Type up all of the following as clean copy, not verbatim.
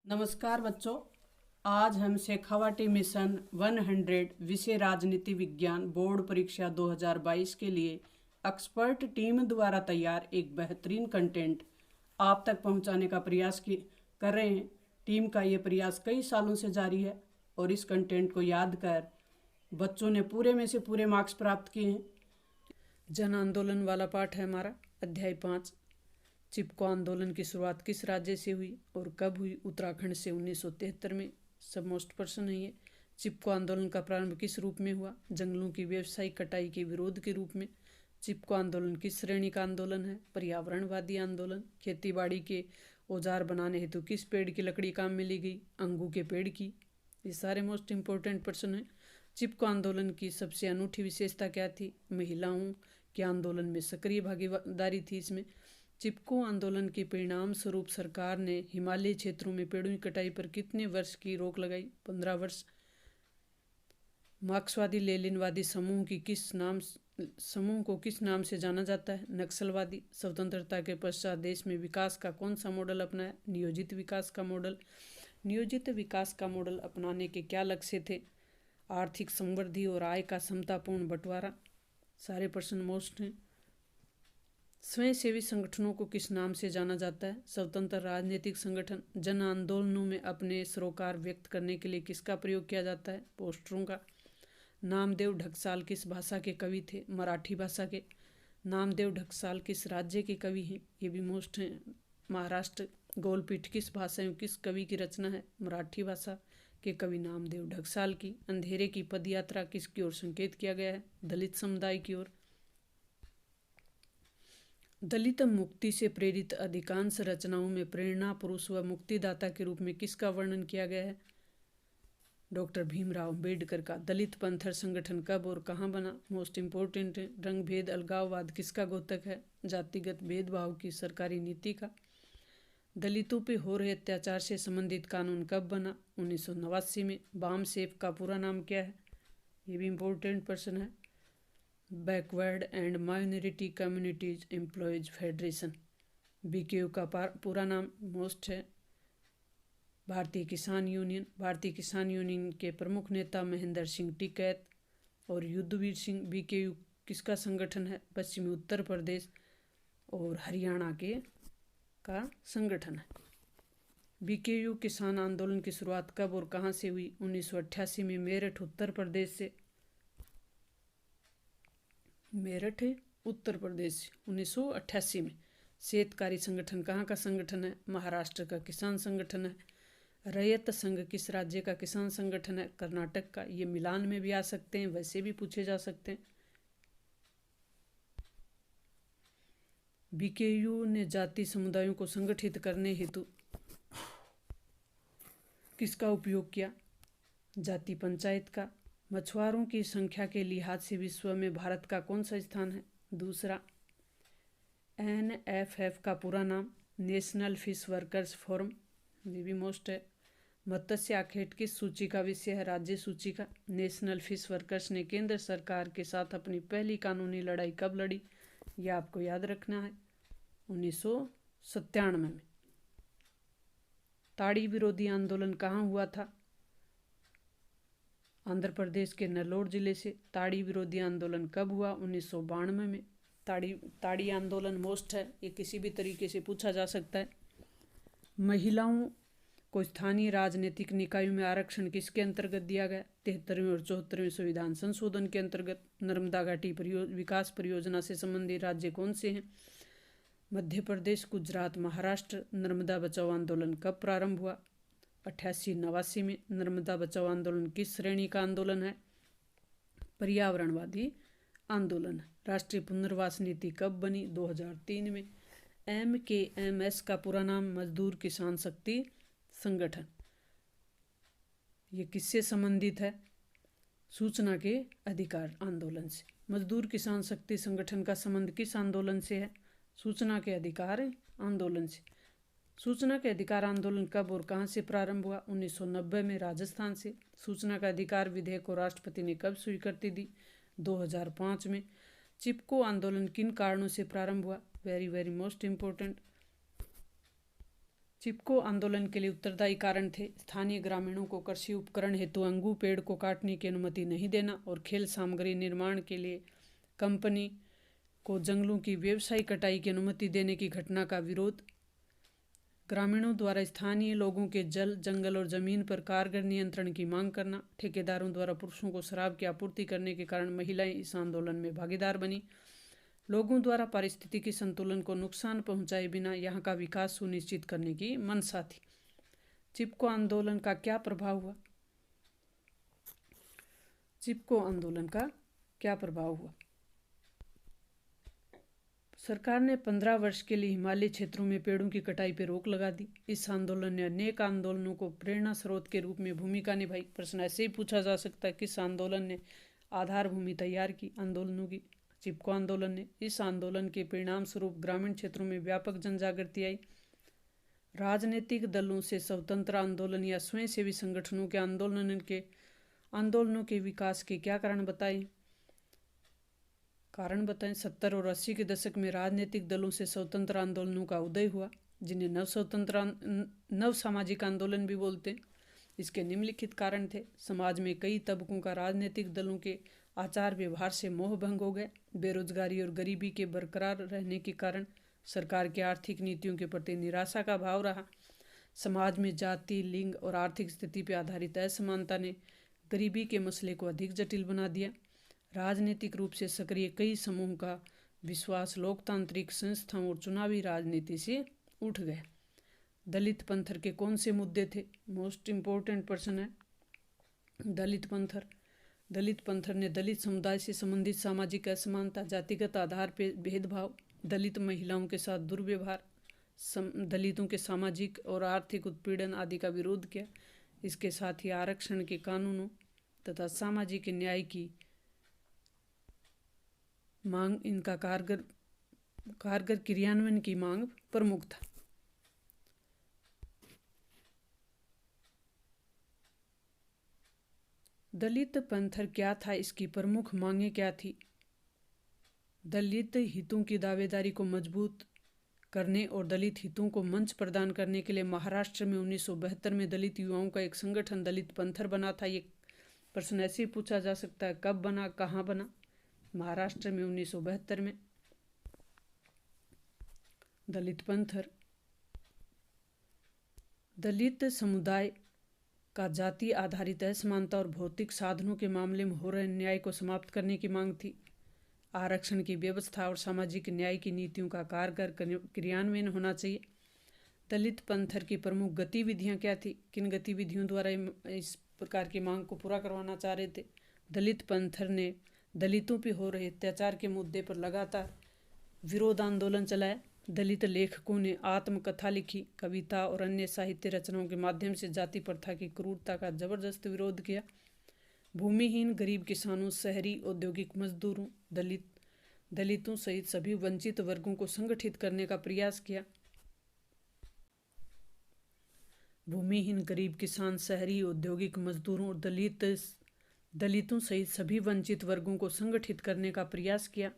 नमस्कार बच्चों। आज हम शेखावाटी मिशन 100 विषय राजनीति विज्ञान बोर्ड परीक्षा 2022 के लिए एक्सपर्ट टीम द्वारा तैयार एक बेहतरीन कंटेंट आप तक पहुंचाने का कर रहे हैं। टीम का ये प्रयास कई सालों से जारी है और इस कंटेंट को याद कर बच्चों ने पूरे में से पूरे मार्क्स प्राप्त किए हैं। जन आंदोलन वाला पाठ है हमारा अध्याय 5। चिपको आंदोलन की शुरुआत किस राज्य से हुई और कब हुई? उत्तराखंड से 1973 में। सब मोस्ट प्रश्न है ये। चिपको आंदोलन का प्रारंभ किस रूप में हुआ? जंगलों की व्यावसायिक कटाई के विरोध के रूप में। चिपको आंदोलन किस श्रेणी का आंदोलन है? पर्यावरणवादी आंदोलन। खेतीबाड़ी के औजार बनाने हेतु किस पेड़ की लकड़ी काम में ली गई? अंगू के पेड़ की। ये सारे मोस्ट इम्पोर्टेंट प्रश्न हैं। चिपको आंदोलन की सबसे अनूठी विशेषता क्या थी? महिलाओं के आंदोलन में सक्रिय भागीदारी थी इसमें। चिपको आंदोलन के परिणाम स्वरूप सरकार ने हिमालयी क्षेत्रों में पेड़ों की कटाई पर कितने वर्ष की रोक लगाई? 15 वर्ष। मार्क्सवादी लेनिनवादी समूह को किस नाम से जाना जाता है? नक्सलवादी। स्वतंत्रता के पश्चात देश में विकास का कौन सा मॉडल अपनाया? नियोजित विकास का मॉडल। नियोजित विकास का मॉडल अपनाने के क्या लक्ष्य थे? आर्थिक समृद्धि और आय का समतापूर्ण बंटवारा। सारे प्रश्न मोस्ट हैं। स्वयंसेवी संगठनों को किस नाम से जाना जाता है? स्वतंत्र राजनीतिक संगठन। जन आंदोलनों में अपने सरोकार व्यक्त करने के लिए किसका प्रयोग किया जाता है? पोस्टरों का। नामदेव ढक्साल किस भाषा के कवि थे? मराठी भाषा के। नामदेव ढक्साल किस राज्य के कवि हैं? ये भी मोस्ट हैं। महाराष्ट्र। गोलपीठ किस भाषा में किस कवि की रचना है? मराठी भाषा के कवि नामदेव ढक्साल की। अंधेरे की पदयात्रा किसकी ओर संकेत किया गया है? दलित समुदाय की ओर। दलित मुक्ति से प्रेरित अधिकांश रचनाओं में प्रेरणा पुरुष व मुक्तिदाता के रूप में किसका वर्णन किया गया है? डॉक्टर भीमराव अम्बेडकर का। दलित पंथर संगठन कब और कहाँ बना? मोस्ट इम्पोर्टेंट है। रंग भेद अलगाववाद किसका द्योतक है? जातिगत भेदभाव की सरकारी नीति का। दलितों पे हो रहे अत्याचार से संबंधित कानून कब बना? 1989 में। बाम सेफ का पूरा नाम क्या है? ये भी इम्पोर्टेंट प्रश्न है। Backward and minority communities employees federation. BKU का पूरा नाम मोस्ट है। भारतीय किसान यूनियन। भारतीय किसान यूनियन के प्रमुख नेता महेंद्र सिंह टिकैत और युद्धवीर सिंह। बीकेयू किसका संगठन है? पश्चिमी उत्तर प्रदेश और हरियाणा का संगठन है। बीकेयू किसान आंदोलन की शुरुआत कब और कहाँ से हुई? 1988 में मेरठ उत्तर प्रदेश से। मेरठ उत्तर प्रदेश 1988 में। शेतकारी संगठन कहाँ का संगठन है? महाराष्ट्र का किसान संगठन है। रैयत संघ किस राज्य का किसान संगठन है? कर्नाटक का। ये मिलान में भी आ सकते हैं, वैसे भी पूछे जा सकते हैं। बीकेयू ने जाति समुदायों को संगठित करने हेतु किसका उपयोग किया? जाति पंचायत का। मछुआरों की संख्या के लिहाज से विश्व में भारत का कौन सा स्थान है? दूसरा। NFF का पूरा नाम? National fish workers forum. ये भी मोस्ट है। मत्स्य आखेट किस सूची का विषय है? राज्य सूची का। नेशनल फिश वर्कर्स ने केंद्र सरकार के साथ अपनी पहली कानूनी लड़ाई कब लड़ी? यह आपको याद रखना है। 1997 में। ताड़ी विरोधी आंदोलन कहाँ हुआ था? आंध्र प्रदेश के नेल्लोर जिले से। ताड़ी विरोधी आंदोलन कब हुआ? 1992 में। ताड़ी आंदोलन मोस्ट है, ये किसी भी तरीके से पूछा जा सकता है। महिलाओं को स्थानीय राजनीतिक निकायों में आरक्षण किसके अंतर्गत दिया गया? 73वें और 74वें संविधान संशोधन के अंतर्गत। नर्मदा घाटी विकास परियोजना से संबंधित राज्य कौन से हैं? मध्य प्रदेश, गुजरात, महाराष्ट्र। नर्मदा बचाओ आंदोलन कब प्रारंभ हुआ? 88-89 में। नर्मदा बचाओ आंदोलन किस श्रेणी का आंदोलन है? पर्यावरणवादी आंदोलन। राष्ट्रीय पुनर्वास नीति कब बनी? 2003 में। MKMS का पूरा नाम? मजदूर किसान शक्ति संगठन। ये किससे संबंधित है? सूचना के अधिकार आंदोलन से। मजदूर किसान शक्ति संगठन का संबंध किस आंदोलन से है? सूचना के अधिकार आंदोलन से। सूचना के अधिकार आंदोलन कब और कहाँ से प्रारंभ हुआ? 1990 में राजस्थान से। सूचना का अधिकार विधेयक को राष्ट्रपति ने कब स्वीकृति दी? 2005 में। चिपको आंदोलन किन कारणों से प्रारंभ हुआ? Very very most important. Chipko Andolan के लिए उत्तरदायी कारण थे स्थानीय ग्रामीणों को कृषि उपकरण हेतु अंगू पेड़ को काटने की अनुमति नहीं देना और खेल सामग्री निर्माण के लिए कंपनी को जंगलों की व्यवसायिक कटाई की अनुमति देने की घटना का विरोध, ग्रामीणों द्वारा स्थानीय लोगों के जल, जंगल और जमीन पर कारगर नियंत्रण की मांग करना, ठेकेदारों द्वारा पुरुषों को शराब की आपूर्ति करने के कारण महिलाएं इस आंदोलन में भागीदार बनी, लोगों द्वारा पारिस्थितिकी संतुलन को नुकसान पहुंचाए बिना यहाँ का विकास सुनिश्चित करने की मंशा थी। चिपको आंदोलन का क्या प्रभाव हुआ? चिपको आंदोलन का क्या प्रभाव हुआ? सरकार ने 15 वर्ष के लिए हिमालयी क्षेत्रों में पेड़ों की कटाई पर रोक लगा दी। इस आंदोलन ने अनेक आंदोलनों को प्रेरणा स्रोत के रूप में भूमिका निभाई। प्रश्न ऐसे ही पूछा जा सकता है, किस आंदोलन ने आधार भूमि तैयार की आंदोलनों की? चिपको आंदोलन ने। इस आंदोलन के परिणाम स्वरूप ग्रामीण क्षेत्रों में व्यापक जनजागृति आई। राजनीतिक दलों से स्वतंत्र आंदोलन या स्वयंसेवी संगठनों के आंदोलनों के विकास के क्या कारण बताएं? 70 और 80 के दशक में राजनीतिक दलों से स्वतंत्र आंदोलनों का उदय हुआ, जिन्हें नव सामाजिक आंदोलन भी बोलते हैं। इसके निम्नलिखित कारण थे। समाज में कई तबकों का राजनीतिक दलों के आचार व्यवहार से मोह भंग हो गए। बेरोजगारी और गरीबी के बरकरार रहने के कारण सरकार की आर्थिक नीतियों के प्रति निराशा का भाव रहा। समाज में जाति, लिंग और आर्थिक स्थिति पर आधारित असमानता ने गरीबी के मसले को अधिक जटिल बना दिया। राजनीतिक रूप से सक्रिय कई समूह का विश्वास लोकतांत्रिक संस्थाओं और चुनावी राजनीति से उठ गया। दलित पंथर के कौन से मुद्दे थे? मोस्ट इम्पोर्टेंट प्रश्न है दलित पंथर। दलित पंथर ने दलित समुदाय से संबंधित सामाजिक असमानता, जातिगत आधार पर भेदभाव, दलित महिलाओं के साथ दुर्व्यवहार, दलितों के सामाजिक और आर्थिक उत्पीड़न आदि का विरोध किया। इसके साथ ही आरक्षण के कानूनों तथा सामाजिक न्याय की मांग, इनका कारगर क्रियान्वयन की मांग प्रमुख था। दलित पंथर क्या था? इसकी प्रमुख मांगें क्या थी? दलित हितों की दावेदारी को मजबूत करने और दलित हितों को मंच प्रदान करने के लिए महाराष्ट्र में 1972 में दलित युवाओं का एक संगठन दलित पंथर बना था। ये प्रश्न ऐसे ही पूछा जा सकता है, कब बना, कहाँ बना? महाराष्ट्र में 1972 में। दलित पंथर दलित समुदाय का जाति आधारित असमानता और भौतिक साधनों के मामले में हो रहे न्याय को समाप्त करने की मांग थी। आरक्षण की व्यवस्था और सामाजिक न्याय की नीतियों का कारगर क्रियान्वयन होना चाहिए। दलित पंथर की प्रमुख गतिविधियां क्या थी? किन गतिविधियों द्वारा इस प्रकार की मांग को पूरा करवाना चाह रहे थे? दलित पंथर ने दलितों पर हो रहे अत्याचार के मुद्दे पर लगातार विरोध आंदोलन चलाया। दलित लेखकों ने आत्मकथा लिखी, कविता और अन्य साहित्य रचनाओं के माध्यम से जाति प्रथा की क्रूरता का जबरदस्त विरोध किया। भूमिहीन, गरीब किसानों, शहरी औद्योगिक मजदूरों, दलितों सहित सभी वंचित वर्गों को संगठित करने का प्रयास किया। भूमिहीन, गरीब किसान, शहरी औद्योगिक मजदूरों और दलितों सहित सभी वंचित वर्गों को संगठित करने का प्रयास किया।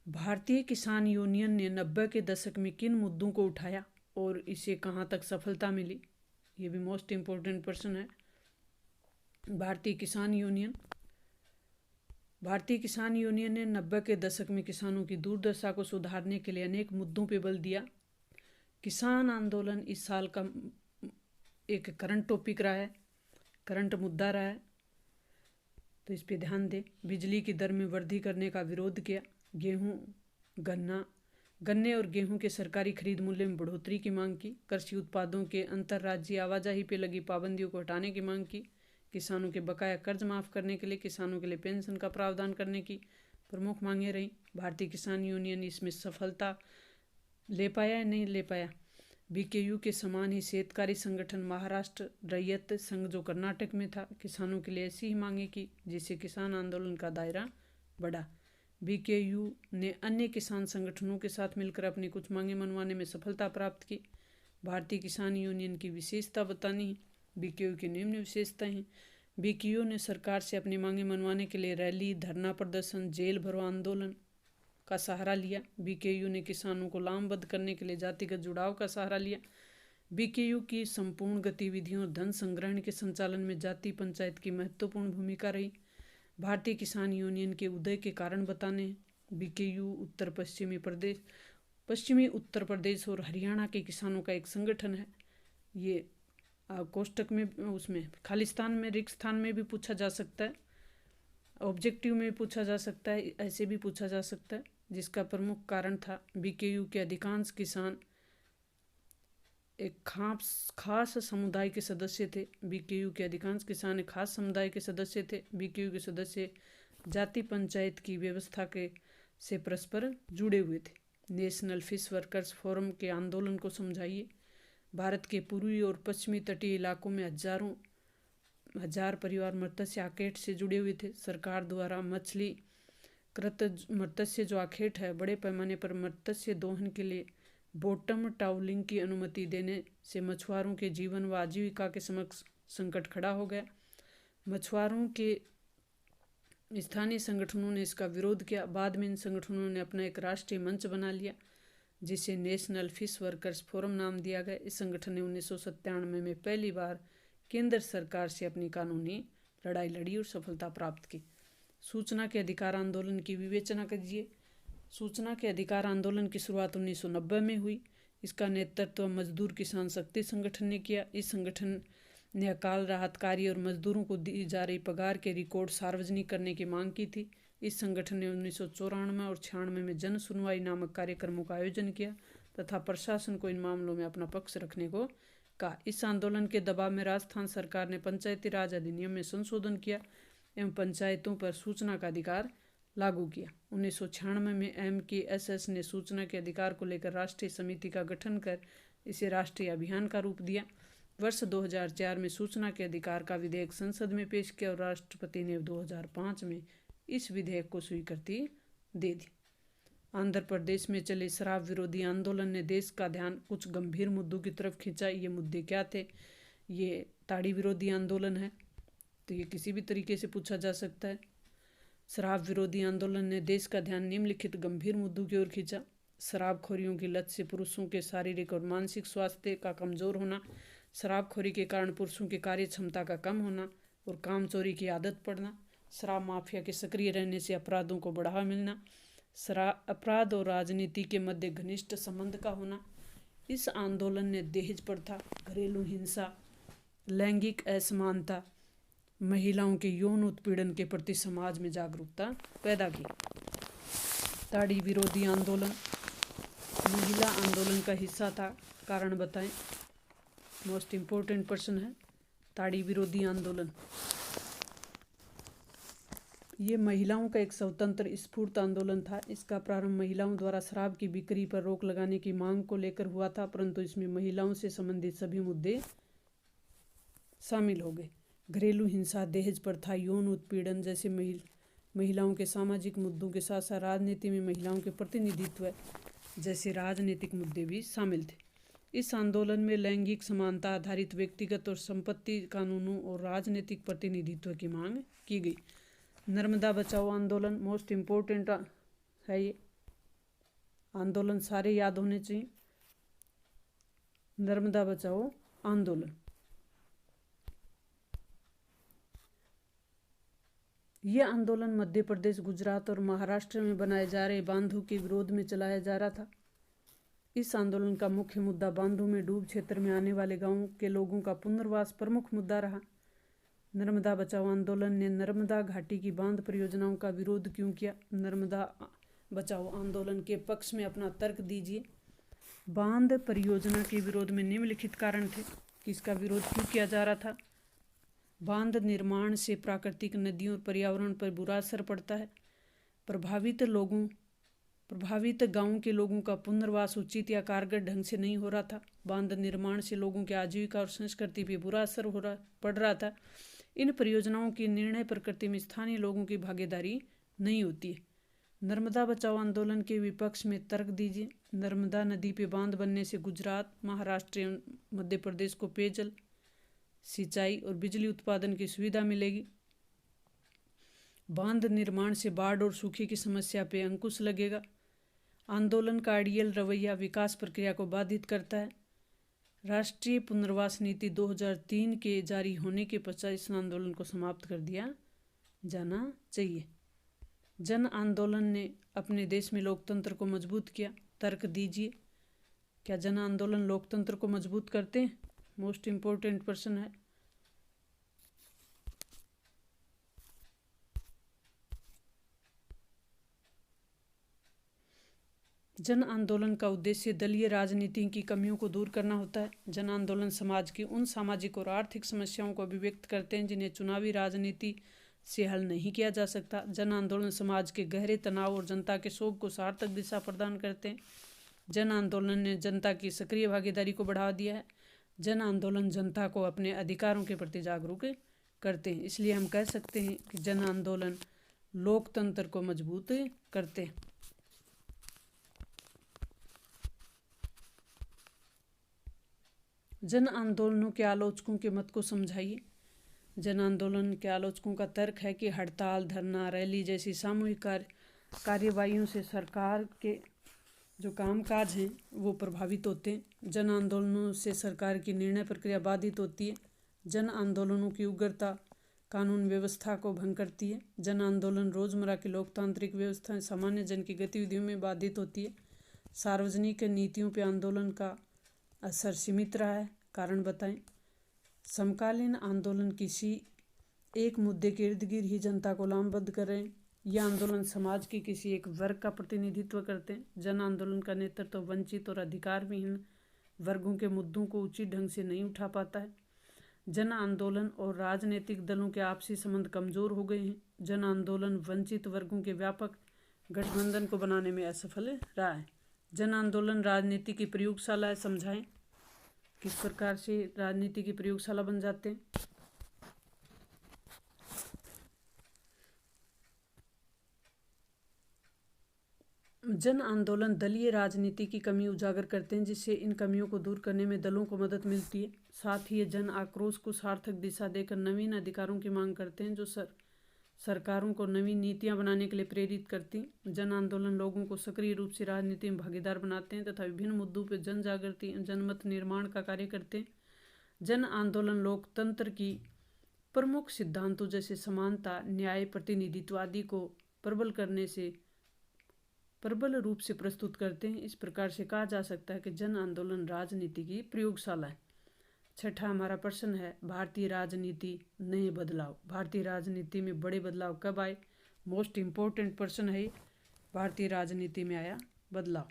भारतीय किसान यूनियन ने 90 के दशक में किन मुद्दों को उठाया और इसे कहां तक सफलता मिली? ये भी मोस्ट इम्पोर्टेंट प्रश्न है। भारतीय किसान यूनियन ने 90 के दशक में किसानों की दुर्दशा को सुधारने के लिए अनेक मुद्दों पर बल दिया। किसान आंदोलन इस साल का एक करंट टॉपिक रहा है, करंट मुद्दा रहा है, तो इस पे ध्यान दें। बिजली की दर में वृद्धि करने का विरोध किया। गन्ने और गेहूं के सरकारी खरीद मूल्य में बढ़ोतरी की मांग की। कृषि उत्पादों के अंतर्राज्यीय आवाजाही पर लगी पाबंदियों को हटाने की मांग की। किसानों के बकाया कर्ज माफ करने के लिए किसानों के लिए पेंशन का प्रावधान करने की प्रमुख मांगें रहीं। भारतीय किसान यूनियन इसमें सफलता ले पाया या नहीं ले पाया? बीकेयू के समान ही शेतकारी संगठन महाराष्ट्र रैयत संघ जो कर्नाटक में था, किसानों के लिए ऐसी ही मांगे की, जिससे किसान आंदोलन का दायरा बढ़ा। बीकेयू ने अन्य किसान संगठनों के साथ मिलकर अपनी कुछ मांगें मनवाने में सफलता प्राप्त की। भारतीय किसान यूनियन की विशेषता बतानी है। बीकेयू की निम्न विशेषताएं हैं। बीकेयू ने सरकार से अपनी मांगें मनवाने के लिए रैली, धरना प्रदर्शन, जेल भरो आंदोलन का सहारा लिया। बीकेयू ने किसानों को लामबद्ध करने के लिए जातिगत जुड़ाव का सहारा लिया। बीकेयू की संपूर्ण गतिविधियों और धन संग्रहण के संचालन में जाति पंचायत की महत्वपूर्ण भूमिका रही। भारतीय किसान यूनियन के उदय के कारण बताने। बीकेयू पश्चिमी उत्तर प्रदेश और हरियाणा के किसानों का एक संगठन है। ये कोष्टक में उसमें खालिस्तान में रिक्त स्थान में भी पूछा जा सकता है, ऑब्जेक्टिव में पूछा जा सकता है, ऐसे भी पूछा जा सकता है। जिसका प्रमुख कारण था बीकेयू के अधिकांश किसान एक खास समुदाय के सदस्य थे। बीकेयू के अधिकांश किसान एक खास समुदाय के सदस्य थे। बीकेयू के सदस्य जाति पंचायत की व्यवस्था से परस्पर जुड़े हुए थे। नेशनल फिश वर्कर्स फोरम के आंदोलन को समझाइए। भारत के पूर्वी और पश्चिमी तटीय इलाकों में हजार परिवार मत्स्य आखेट से जुड़े हुए थे। सरकार द्वारा मत्स्य जो आखेट है, बड़े पैमाने पर मत्स्य दोहन के लिए बॉटम ट्रॉलिंग की अनुमति देने से मछुआरों के जीवन व आजीविका के समक्ष संकट खड़ा हो गया। मछुआरों के स्थानीय संगठनों ने इसका विरोध किया। बाद में इन संगठनों ने अपना एक राष्ट्रीय मंच बना लिया, जिसे नेशनल फिश वर्कर्स फोरम नाम दिया गया। इस संगठन ने 1997 में पहली बार केंद्र सरकार से अपनी कानूनी लड़ाई लड़ी और सफलता प्राप्त की। सूचना के अधिकार आंदोलन की विवेचना कीजिए। सूचना के अधिकार आंदोलन की शुरुआत 1990 में हुई। इसका नेतृत्व मजदूर किसान शक्ति संगठन ने किया। इस संगठन ने अकाल राहत कार्य और मजदूरों को दी जा रही पगार के रिकॉर्ड सार्वजनिक करने की मांग की थी। इस संगठन ने 1994 और 96 में जन सुनवाई नामक कार्यक्रमों का आयोजन किया तथा प्रशासन को इन मामलों में अपना पक्ष रखने को कहा। इस आंदोलन के दबाव में राजस्थान सरकार ने पंचायती राज अधिनियम में संशोधन किया एवं पंचायतों पर सूचना का अधिकार लागू किया। 1996 में MKSS ने सूचना के अधिकार को लेकर राष्ट्रीय समिति का गठन कर इसे राष्ट्रीय अभियान का रूप दिया। वर्ष 2004 में सूचना के अधिकार का विधेयक संसद में पेश किया और राष्ट्रपति ने 2005 में इस विधेयक को स्वीकृति दे दी। आंध्र प्रदेश में चले शराब विरोधी आंदोलन ने देश का ध्यान कुछ गंभीर मुद्दों की तरफ खींचा। ये मुद्दे क्या थे? ये ताड़ी विरोधी आंदोलन है, तो ये किसी भी तरीके से पूछा जा सकता है। शराब विरोधी आंदोलन ने देश का ध्यान निम्नलिखित गंभीर मुद्दों की ओर खींचा। शराबखोरियों की लत से पुरुषों के शारीरिक और मानसिक स्वास्थ्य का कमजोर होना, शराबखोरी के कारण पुरुषों की कार्य क्षमता का कम होना और कामचोरी की आदत पड़ना, शराब माफिया के सक्रिय रहने से अपराधों को बढ़ावा मिलना, अपराध और राजनीति के मध्य घनिष्ठ संबंध का होना। इस आंदोलन ने दहेज प्रथा, घरेलू हिंसा, लैंगिक असमानता, महिलाओं के यौन उत्पीड़न के प्रति समाज में जागरूकता पैदा की। ताड़ी विरोधी आंदोलन महिला आंदोलन का हिस्सा था। कारण बताएं। मोस्ट इम्पोर्टेंट प्रश्न है ताड़ी विरोधी आंदोलन। ये महिलाओं का एक स्वतंत्र स्फूर्त आंदोलन था। इसका प्रारंभ महिलाओं द्वारा शराब की बिक्री पर रोक लगाने की मांग को लेकर हुआ था, परंतु इसमें महिलाओं से संबंधित सभी मुद्दे शामिल हो गए। घरेलू हिंसा, दहेज प्रथा, यौन उत्पीड़न जैसे महिलाओं के सामाजिक मुद्दों के साथ साथ राजनीति में महिलाओं के प्रतिनिधित्व जैसे राजनीतिक मुद्दे भी शामिल थे। इस आंदोलन में लैंगिक समानता आधारित व्यक्तिगत और संपत्ति कानूनों और राजनीतिक प्रतिनिधित्व की मांग की गई। नर्मदा बचाओ आंदोलन मोस्ट इम्पोर्टेंट है। ये आंदोलन सारे याद होने चाहिए। नर्मदा बचाओ आंदोलन यह आंदोलन मध्य प्रदेश, गुजरात और महाराष्ट्र में बनाए जा रहे बांधों के विरोध में चलाया जा रहा था। इस आंदोलन का मुख्य मुद्दा बांधों में डूब क्षेत्र में आने वाले गांवों के लोगों का पुनर्वास प्रमुख मुद्दा रहा। नर्मदा बचाओ आंदोलन ने नर्मदा घाटी की बांध परियोजनाओं का विरोध क्यों किया? नर्मदा बचाओ आंदोलन के पक्ष में अपना तर्क दीजिए। बांध परियोजना के विरोध में निम्नलिखित कारण थे कि इसका विरोध क्यों किया जा रहा था। बांध निर्माण से प्राकृतिक नदियों और पर्यावरण पर बुरा असर पड़ता है। प्रभावित गांवों के लोगों का पुनर्वास उचित या कारगर ढंग से नहीं हो रहा था। बांध निर्माण से लोगों की आजीविका और संस्कृति पर बुरा असर पड़ रहा था। इन परियोजनाओं की निर्णय प्रकृति में स्थानीय लोगों की भागीदारी नहीं होती है। नर्मदा बचाओ आंदोलन के विपक्ष में तर्क दीजिए। नर्मदा नदी पे बांध बनने से गुजरात, महाराष्ट्र एवं मध्य प्रदेश को पेयजल, सिंचाई और बिजली उत्पादन की सुविधा मिलेगी। बांध निर्माण से बाढ़ और सूखे की समस्या पे अंकुश लगेगा। आंदोलन का अड़ियल रवैया विकास प्रक्रिया को बाधित करता है। राष्ट्रीय पुनर्वास नीति 2003 के जारी होने के पश्चात इस आंदोलन को समाप्त कर दिया जाना चाहिए। जन आंदोलन ने अपने देश में लोकतंत्र को मजबूत किया। तर्क दीजिए, क्या जन आंदोलन लोकतंत्र को मजबूत करते हैं? मोस्ट इम्पोर्टेंट प्रश्न है। जन आंदोलन का उद्देश्य दलीय राजनीति की कमियों को दूर करना होता है। जन आंदोलन समाज की उन सामाजिक और आर्थिक समस्याओं को अभिव्यक्त करते हैं जिन्हें चुनावी राजनीति से हल नहीं किया जा सकता। जन आंदोलन समाज के गहरे तनाव और जनता के शोक को सार्थक दिशा प्रदान करते हैं। जन आंदोलन ने जनता की सक्रिय भागीदारी को बढ़ावा दिया है। जन आंदोलन जनता को अपने अधिकारों के प्रति जागरूक करते हैं। इसलिए हम कह सकते हैं कि जन आंदोलन लोकतंत्र को मजबूत करते हैं। जन आंदोलनों के आलोचकों के मत को समझाइए। जन आंदोलन के आलोचकों का तर्क है कि हड़ताल, धरना, रैली जैसी सामूहिक कार्यवाहियों से सरकार के जो कामकाज हैं वो प्रभावित होते हैं। जन आंदोलनों से सरकार की निर्णय प्रक्रिया बाधित होती है। जन आंदोलनों की उग्रता कानून व्यवस्था को भंग करती है। जन आंदोलन रोजमर्रा की लोकतांत्रिक व्यवस्था सामान्य जन की गतिविधियों में बाधित होती है। सार्वजनिक नीतियों पर आंदोलन का असर सीमित रहा है। कारण बताएं। समकालीन आंदोलन किसी एक मुद्दे के इर्द गिर्द ही जनता को लामबद्ध कर रहे हैं। यह आंदोलन समाज के किसी एक वर्ग का प्रतिनिधित्व करते हैं। जन आंदोलन का नेतृत्व वंचित और अधिकारविहीन वर्गों के मुद्दों को उचित ढंग से नहीं उठा पाता है। जन आंदोलन और राजनीतिक दलों के आपसी संबंध कमजोर हो गए हैं। जन आंदोलन वंचित वर्गों के व्यापक गठबंधन को बनाने में असफल रहा है। जन आंदोलन राजनीति की प्रयोगशाला है। समझाएं किस प्रकार से राजनीति की प्रयोगशाला बन जाते हैं। जन आंदोलन दलीय राजनीति की कमी उजागर करते हैं, जिससे इन कमियों को दूर करने में दलों को मदद मिलती है। साथ ही ये जन आक्रोश को सार्थक दिशा देकर नवीन अधिकारों की मांग करते हैं, जो सरकारों को नवीन नीतियां बनाने के लिए प्रेरित करती हैं। जन आंदोलन लोगों को सक्रिय रूप से राजनीति में भागीदार बनाते हैं तथा विभिन्न मुद्दों पर जन जागृति जनमत निर्माण का कार्य करते हैं। जन आंदोलन लोकतंत्र की प्रमुख सिद्धांतों जैसे समानता, न्याय, प्रतिनिधित्व आदि को प्रबल रूप से प्रस्तुत करते हैं। इस प्रकार से कहा जा सकता है कि जन आंदोलन राजनीति की प्रयोगशाला है। छठा हमारा प्रश्न है, भारतीय राजनीति नए बदलाव। भारतीय राजनीति में बड़े बदलाव कब आए? मोस्ट इम्पोर्टेंट प्रश्न है। भारतीय राजनीति में आया बदलाव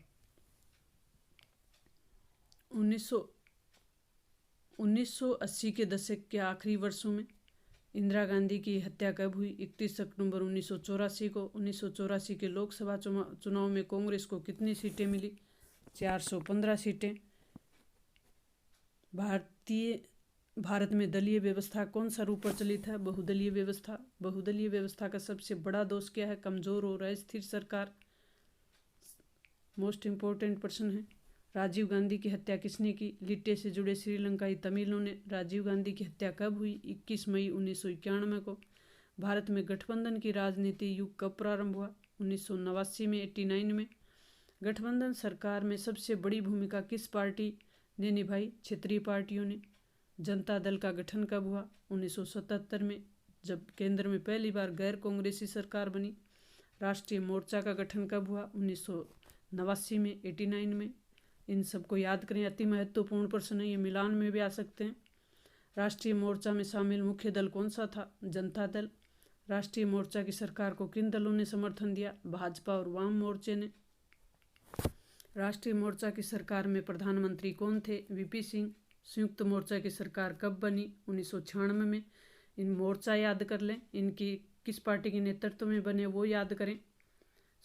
1980 के दशक के आखिरी वर्षों में। इंदिरा गांधी की हत्या कब हुई? 31 अक्टूबर 1984 को। 1984 के लोकसभा चुनाव में कांग्रेस को कितनी सीटें मिली? 415 सीटें। भारत में दलीय व्यवस्था कौन सा रूप प्रचलित है? बहुदलीय व्यवस्था। बहुदलीय व्यवस्था का सबसे बड़ा दोष क्या है? कमजोर और अस्थिर सरकार। मोस्ट इम्पोर्टेंट प्रश्न है। राजीव गांधी की हत्या किसने की? लिट्टे से जुड़े श्रीलंकाई तमिलों ने। राजीव गांधी की हत्या कब हुई? 21 मई 1991 को। भारत में गठबंधन की राजनीति युग कब प्रारंभ हुआ? 1989 में, 89 में। गठबंधन सरकार में सबसे बड़ी भूमिका किस पार्टी ने निभाई? क्षेत्रीय पार्टियों ने। जनता दल का गठन कब हुआ? 1977 में, जब केंद्र में पहली बार गैर कांग्रेसी सरकार बनी। राष्ट्रीय मोर्चा का गठन कब हुआ? 1989 में, 89 में। इन सबको याद करें, अति महत्वपूर्ण प्रश्न है, ये मिलान में भी आ सकते हैं। राष्ट्रीय मोर्चा में शामिल मुख्य दल कौन सा था? जनता दल। राष्ट्रीय मोर्चा की सरकार को किन दलों ने समर्थन दिया? भाजपा और वाम मोर्चे ने। राष्ट्रीय मोर्चा की सरकार में प्रधानमंत्री कौन थे? वीपी सिंह। संयुक्त मोर्चा की सरकार कब बनी? 1996 में। इन मोर्चा याद कर लें, इनकी किस पार्टी के नेतृत्व में बने वो याद करें।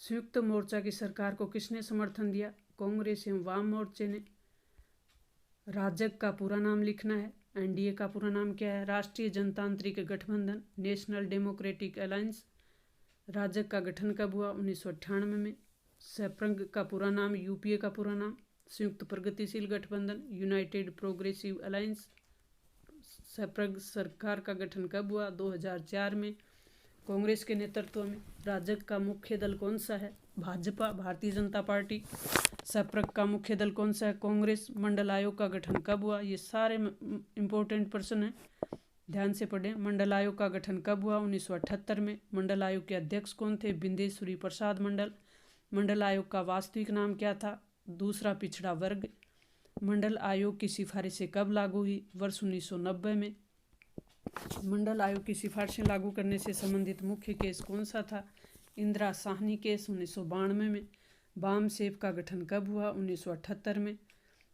संयुक्त मोर्चा की सरकार को किसने समर्थन दिया? कांग्रेस एवं वाम मोर्चे ने। राजग का पूरा नाम लिखना है। एनडीए का पूरा नाम क्या है? राष्ट्रीय जनतांत्रिक गठबंधन, नेशनल डेमोक्रेटिक अलायंस। राजग का गठन कब हुआ? 1998 में। सप्रंग का पूरा नाम, यूपीए का पूरा नाम, संयुक्त प्रगतिशील गठबंधन, यूनाइटेड प्रोग्रेसिव अलायंस। सप्रंग सरकार का गठन कब हुआ? 2004 में, कांग्रेस के नेतृत्व में। राजग का मुख्य दल कौन सा है? भाजपा, भारतीय जनता पार्टी। संपर्क का मुख्य दल कौन सा है? कांग्रेस। मंडल आयोग का गठन कब हुआ? ये सारे इम्पोर्टेंट प्रश्न हैं, ध्यान से पढ़ें। मंडल आयोग का गठन कब हुआ? 1978 में। मंडल आयोग के अध्यक्ष कौन थे? बिंदेश्वरी प्रसाद मंडल। मंडल आयोग का वास्तविक नाम क्या था? दूसरा पिछड़ा वर्ग। मंडल आयोग की सिफारिशें कब लागू हुई? वर्ष 1990 में। मंडल आयोग की सिफारिशें लागू करने से संबंधित मुख्य केस कौन सा था? इंदिरा साहनी केस 1992 में। वाम सेफ का गठन कब हुआ? 1978 में।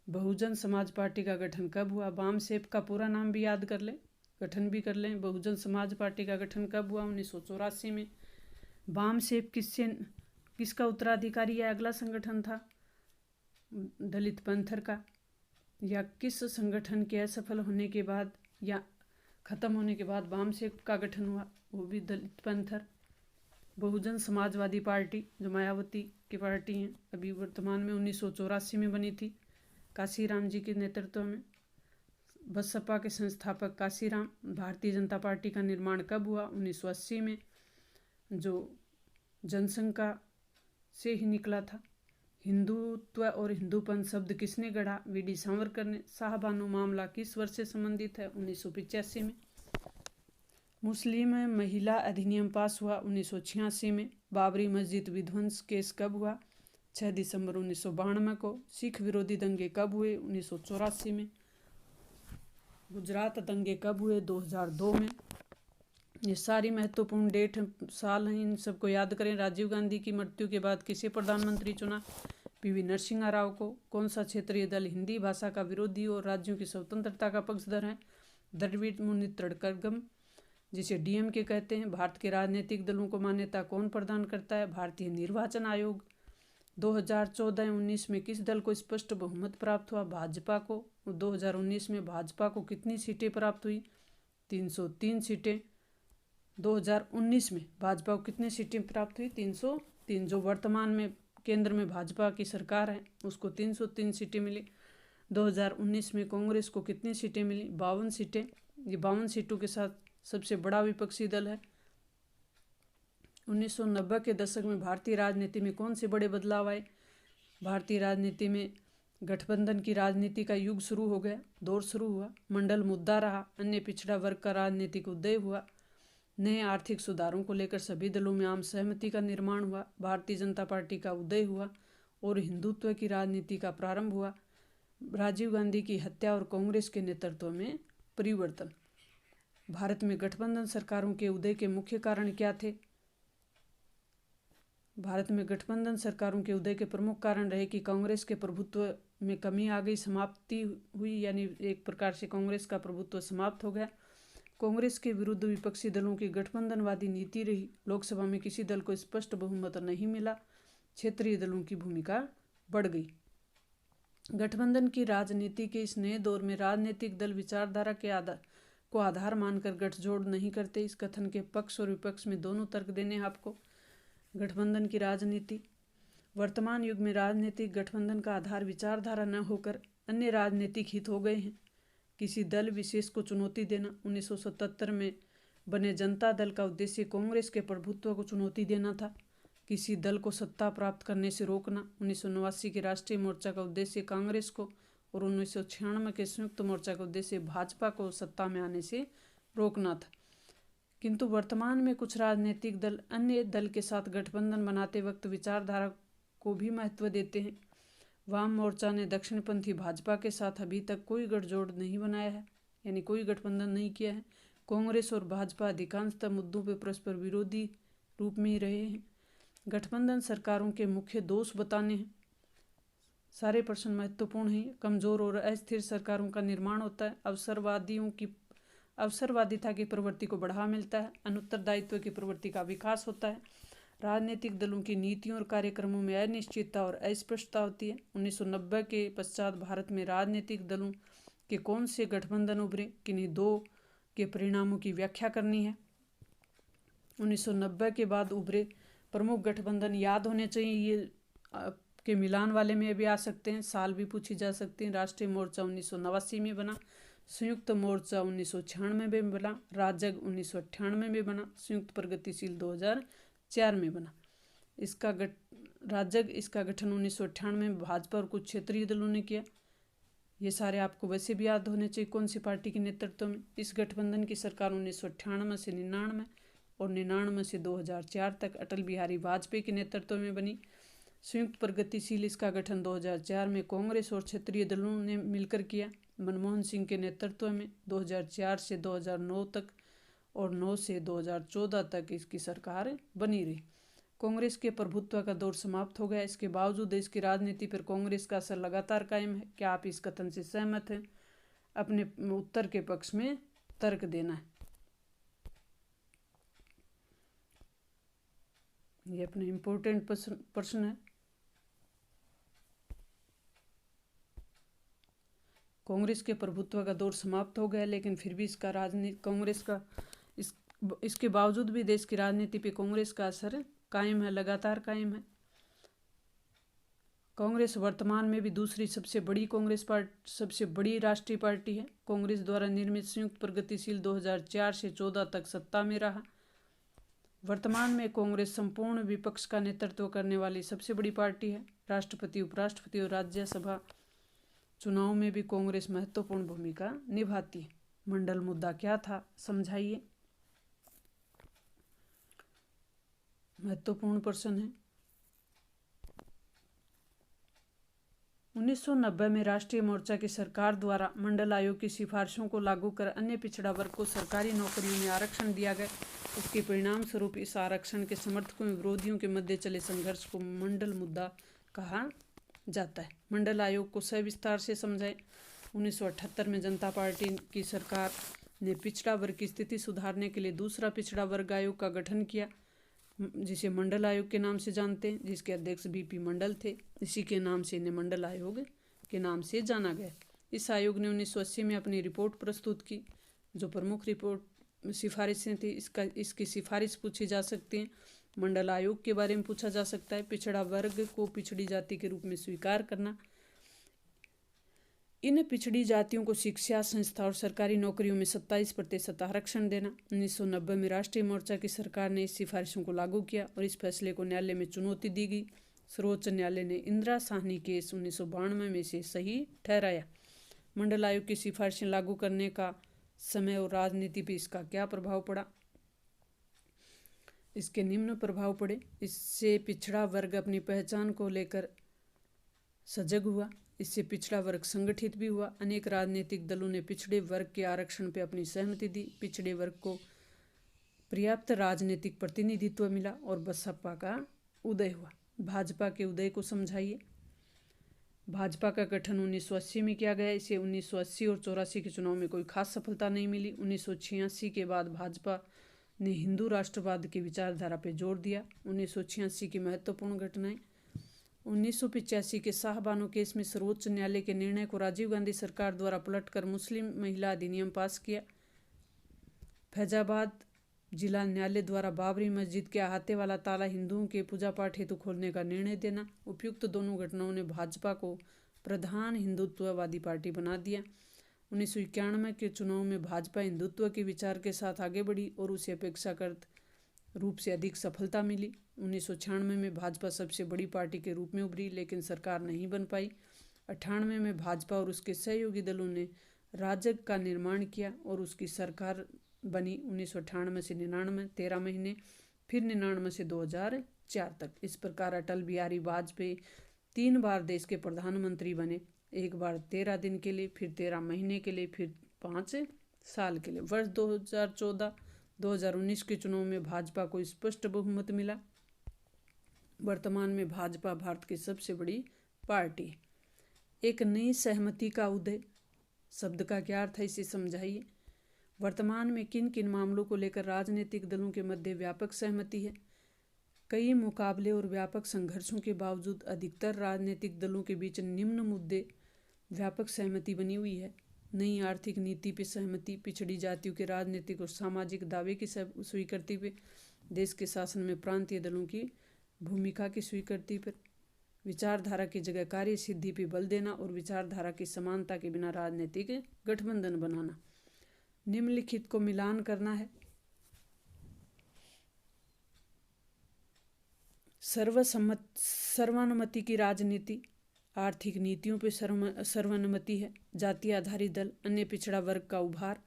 बहुजन समाज पार्टी का गठन कब हुआ? वाम सेफ का पूरा नाम भी याद कर लें, गठन भी कर लें। बहुजन समाज पार्टी का गठन कब हुआ? 1984 में। वाम सेफ किसका उत्तराधिकारी है? अगला संगठन था दलित पंथर का। या किस संगठन के असफल होने के बाद या खत्म होने के बाद वाम सेफ का गठन हुआ? वो भी दलित पंथर। बहुजन समाजवादी पार्टी जो मायावती की पार्टी है, अभी वर्तमान में 1984 में बनी थी काशीराम जी के नेतृत्व में। बसपा के संस्थापक काशीराम। भारतीय जनता पार्टी का निर्माण कब हुआ? 1980 में, जो जनसंघ का से ही निकला था। हिंदुत्व और हिंदूपन शब्द किसने गढ़ा? वी.डी. सावरकर ने। शाहबानो मामला किस वर्ष से संबंधित है? 1985 में। मुस्लिम महिला अधिनियम पास हुआ 1986 में। बाबरी मस्जिद विध्वंस केस कब हुआ? 6 दिसंबर 1992 को। सिख विरोधी दंगे कब हुए? 1984 में। गुजरात दंगे कब हुए? 2002 में। ये सारी महत्वपूर्ण डेट साल हैं, इन सबको याद करें। राजीव गांधी की मृत्यु के बाद किसे प्रधानमंत्री चुना? पी.वी. नरसिम्हा राव को। कौन सा क्षेत्रीय दल हिंदी भाषा का विरोधी और राज्यों की स्वतंत्रता का पक्षधर है? द्रविड़ मुन्नेत्र कड़गम, जिसे डीएमके कहते हैं। भारत के राजनीतिक दलों को मान्यता कौन प्रदान करता है? भारतीय निर्वाचन आयोग। 2014-19 में किस दल को स्पष्ट बहुमत प्राप्त हुआ? भाजपा को। 2019 में भाजपा को कितनी सीटें प्राप्त हुई? 303 सीटें। 2019 में भाजपा को कितनी सीटें प्राप्त हुई? 303। जो वर्तमान में केंद्र में भाजपा की सरकार है उसको 303 सीटें मिली। 2019 में कांग्रेस को कितनी सीटें मिली? 52 सीटें। ये 52 सीटों के साथ सबसे बड़ा विपक्षी दल है। 1990 के दशक में भारतीय राजनीति में कौन से बड़े बदलाव आए? भारतीय राजनीति में गठबंधन की राजनीति का युग शुरू हो गया, दौर शुरू हुआ। मंडल मुद्दा रहा। अन्य पिछड़ा वर्ग का राजनीतिक उदय हुआ। नए आर्थिक सुधारों को लेकर सभी दलों में आम सहमति का निर्माण हुआ। भारतीय जनता पार्टी का उदय हुआ और हिंदुत्व की राजनीति का प्रारंभ हुआ। राजीव गांधी की हत्या और कांग्रेस के नेतृत्व में परिवर्तन। भारत में गठबंधन सरकारों के उदय के मुख्य कारण क्या थे? भारत में गठबंधन सरकारों के उदय के प्रमुख कारण रहे कि कांग्रेस के प्रभुत्व में कमी आ गई, समाप्ति हुई, यानी एक प्रकार से कांग्रेस का प्रभुत्व समाप्त हो गया। कांग्रेस के विरुद्ध विपक्षी दलों की गठबंधनवादी नीति रही। लोकसभा में किसी दल को स्पष्ट बहुमत नहीं मिला। क्षेत्रीय दलों की भूमिका बढ़ गई। गठबंधन की राजनीति के इस नए दौर में राजनीतिक दल विचारधारा के आधार मानकर गठजोड़ नहीं करते। इस कथन के पक्ष और विपक्ष में दोनों तर्क देने हैं आपको। गठबंधन की राजनीति। वर्तमान युग में राजनीतिक गठबंधन का आधार विचारधारा न होकर अन्य राजनीतिक हित हो गए हैं। किसी दल विशेष को चुनौती देना। 1977 में बने जनता दल का उद्देश्य कांग्रेस के प्रभुत्व को चुनौती देना था। किसी दल को सत्ता प्राप्त करने से रोकना। 1989 के राष्ट्रीय मोर्चा का उद्देश्य कांग्रेस को और 1996 के संयुक्त मोर्चा का उद्देश्य भाजपा को सत्ता में आने से रोकना था। किंतु वर्तमान में कुछ राजनीतिक दल अन्य दल के साथ गठबंधन बनाते वक्त विचारधारा को भी महत्व देते हैं। वाम मोर्चा ने दक्षिणपंथी भाजपा के साथ अभी तक कोई गठजोड़ नहीं बनाया है, यानी कोई गठबंधन नहीं किया है। कांग्रेस और भाजपा अधिकांशतः मुद्दों पर परस्पर विरोधी रूप में ही रहे हैं। गठबंधन सरकारों के मुख्य दोष बताने हैं। सारे प्रश्न महत्वपूर्ण हैं। कमजोर और अस्थिर सरकारों का निर्माण होता है। अवसरवादिता की प्रवृत्ति को बढ़ावा मिलता है। अनुत्तरदायित्व की प्रवृत्ति का विकास होता है। राजनीतिक दलों की नीतियों और कार्यक्रमों में अनिश्चितता और अस्पष्टता होती है। 1990 के पश्चात भारत में राजनीतिक दलों के कौन से गठबंधन उभरे? किन्हीं दो के परिणामों की व्याख्या करनी है। 1990 के बाद उभरे प्रमुख गठबंधन याद होने चाहिए। ये के मिलान वाले में भी आ सकते हैं, साल भी पूछी जा सकती हैं। राष्ट्रीय मोर्चा 1989 में बना। संयुक्त मोर्चा 1996 में बना। राजग 1998 में बना। संयुक्त प्रगतिशील 2004 में बना। इसका राजग, इसका गठन 1998 में भाजपा और कुछ क्षेत्रीय दलों ने किया। ये सारे आपको वैसे भी याद होने चाहिए कौन सी पार्टी के नेतृत्व में। इस गठबंधन की सरकार 1998 से 99 और 99 से 2004 तक अटल बिहारी वाजपेयी के नेतृत्व में बनी। संयुक्त प्रगतिशील इसका गठन 2004 में कांग्रेस और क्षेत्रीय दलों ने मिलकर किया। मनमोहन सिंह के नेतृत्व में 2004 से 2009 तक और 9 से 2014 तक इसकी सरकार बनी रही। कांग्रेस के प्रभुत्व का दौर समाप्त हो गया। इसके बावजूद देश की राजनीति पर कांग्रेस का असर लगातार कायम है। क्या आप इस कथन से सहमत हैं? अपने उत्तर के पक्ष में तर्क देना है। ये अपने इम्पोर्टेंट प्रश्न है। कांग्रेस के प्रभुत्व का दौर समाप्त हो गया, लेकिन फिर भी इसका राजनीति कांग्रेस का इसके बावजूद भी देश की राजनीति पे कांग्रेस का असर कायम है, लगातार कायम है। कांग्रेस वर्तमान में भी दूसरी सबसे बड़ी राष्ट्रीय पार्टी है। कांग्रेस द्वारा निर्मित संयुक्त प्रगतिशील 2004 से 14 तक सत्ता में रहा। वर्तमान में कांग्रेस संपूर्ण विपक्ष का नेतृत्व करने वाली सबसे बड़ी पार्टी है। राष्ट्रपति, उपराष्ट्रपति और राज्यसभा चुनाव में भी कांग्रेस महत्वपूर्ण भूमिका निभाती है। मंडल मुद्दा क्या था, समझाइए। महत्वपूर्ण प्रश्न है। 1990 में राष्ट्रीय मोर्चा की सरकार द्वारा मंडल आयोग की सिफारिशों को लागू कर अन्य पिछड़ा वर्ग को सरकारी नौकरियों में आरक्षण दिया गया। इसके परिणाम स्वरूप इस आरक्षण के समर्थकों और विरोधियों के मध्य चले संघर्ष को मंडल मुद्दा कहा जाता है। मंडल आयोग को सविस्तार से समझाएं। 1978 में जनता पार्टी की सरकार ने पिछड़ा वर्ग की स्थिति सुधारने के लिए दूसरा पिछड़ा वर्ग आयोग का गठन किया, जिसे मंडल आयोग के नाम से जानते हैं, जिसके अध्यक्ष बीपी मंडल थे। इसी के नाम से इन्हें मंडल आयोग के नाम से जाना गया। इस आयोग ने 1980 में अपनी रिपोर्ट प्रस्तुत की, जो प्रमुख रिपोर्ट सिफारिशें थी। इसकी सिफारिश पूछी जा सकती हैं। मंडल आयोग के बारे में पूछा जा सकता है। पिछड़ा वर्ग को पिछड़ी जाति के रूप में स्वीकार करना, इन पिछड़ी जातियों को शिक्षा संस्था और सरकारी नौकरियों में 27% आरक्षण देना। 1990 में राष्ट्रीय मोर्चा की सरकार ने इस सिफारिशों को लागू किया और इस फैसले को न्यायालय में चुनौती दी गई। सर्वोच्च न्यायालय ने इंदिरा साहनी केस 1992 में इसे सही ठहराया। मंडल आयोग की सिफारिशें लागू करने का समय और राजनीति पर इसका क्या प्रभाव पड़ा? इसके निम्न प्रभाव पड़े। इससे पिछड़ा वर्ग अपनी पहचान को लेकर सजग हुआ। इससे पिछड़ा वर्ग संगठित भी हुआ। अनेक राजनीतिक दलों ने पिछड़े वर्ग के आरक्षण पर अपनी सहमति दी। पिछड़े वर्ग को पर्याप्त राजनीतिक प्रतिनिधित्व मिला और बसपा का उदय हुआ। भाजपा के उदय को समझाइए। भाजपा का गठन 1980 में किया गया। इसे 1980 और 84 के चुनाव में कोई खास सफलता नहीं मिली। 1986 के बाद भाजपा ने हिंदू राष्ट्रवाद की विचारधारा पर जोर दिया। 1986 की महत्वपूर्ण घटनाएं। 1985 के शाहबानो केस में सर्वोच्च न्यायालय के निर्णय को राजीव गांधी सरकार द्वारा पलटकर मुस्लिम महिला अधिनियम पास किया। फैजाबाद जिला न्यायालय द्वारा बाबरी मस्जिद के अहाते वाला ताला हिंदुओं के पूजा पाठ हेतु खोलने का निर्णय देना। उपयुक्त दोनों घटनाओं ने भाजपा को प्रधान हिंदुत्ववादी पार्टी बना दिया। 1991 के चुनाव में भाजपा हिंदुत्व के विचार के साथ आगे बढ़ी और उसे अपेक्षाकृत रूप से अधिक सफलता मिली। 1996 में भाजपा सबसे बड़ी पार्टी के रूप में उभरी, लेकिन सरकार नहीं बन पाई। 98 में भाजपा और उसके सहयोगी दलों ने राजग का निर्माण किया और उसकी सरकार बनी। 1998 से 99 13 महीने, फिर 99 से 2004 तक। इस प्रकार अटल बिहारी वाजपेयी 3 बार देश के प्रधानमंत्री बने। एक बार 13 दिन के लिए, फिर 13 महीने के लिए, फिर 5 साल के लिए। वर्ष 2014-2019 के चुनाव में भाजपा को स्पष्ट बहुमत मिला। वर्तमान में भाजपा भारत की सबसे बड़ी पार्टी है। एक नई सहमति का उदय शब्द का क्या अर्थ है, इसे समझाइए। वर्तमान में किन किन मामलों को लेकर राजनीतिक दलों के मध्य व्यापक सहमति है? कई मुकाबले और व्यापक संघर्षों के बावजूद अधिकतर राजनीतिक दलों के बीच निम्न मुद्दे व्यापक सहमति बनी हुई है। नई आर्थिक नीति पर सहमति, पिछड़ी जातियों के राजनीतिक और सामाजिक दावे की स्वीकृति पर, देश के शासन में प्रांतीय दलों की भूमिका की स्वीकृति पर, विचारधारा की जगह कार्य सिद्धि पर बल देना और विचारधारा की समानता के बिना राजनीतिक गठबंधन बनाना। निम्नलिखित को मिलान करना है। सर्वानुमति की राजनीति, आर्थिक नीतियों पर सर्वानुमति है, जाति आधारित दल, अन्य पिछड़ा वर्ग का उभार,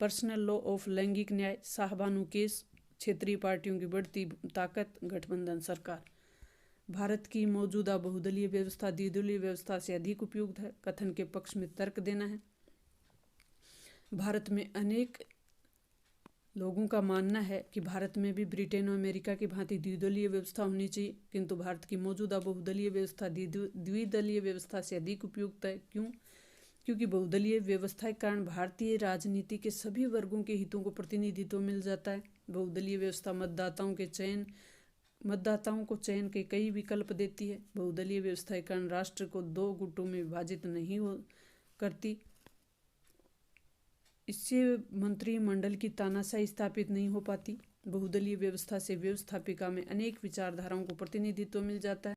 पर्सनल लॉ ऑफ लैंगिक न्याय, साहबानू केस, क्षेत्रीय पार्टियों की बढ़ती ताकत, गठबंधन सरकार। भारत की मौजूदा बहुदलीय व्यवस्था द्विदलीय व्यवस्था से अधिक उपयुक्त है, कथन के पक्ष में तर्क देना है। भारत में अनेक लोगों का मानना है कि भारत में भी ब्रिटेन और अमेरिका की भांति द्विदलीय व्यवस्था होनी चाहिए, किंतु भारत की मौजूदा बहुदलीय व्यवस्था द्विदलीय व्यवस्था से अधिक उपयुक्त है। क्यों? क्योंकि बहुदलीय व्यवस्था के कारण भारतीय राजनीति के सभी वर्गों के हितों को प्रतिनिधित्व मिल जाता है। बहुदलीय व्यवस्था मतदाताओं को चयन के कई विकल्प देती है। बहुदलीय व्यवस्था के कारण राष्ट्र को 2 गुटों में विभाजित नहीं करती। इससे मंत्रिमंडल की तानाशाही स्थापित नहीं हो पाती। बहुदलीय व्यवस्था से व्यवस्थापिका में अनेक विचारधाराओं को प्रतिनिधित्व मिल जाता है।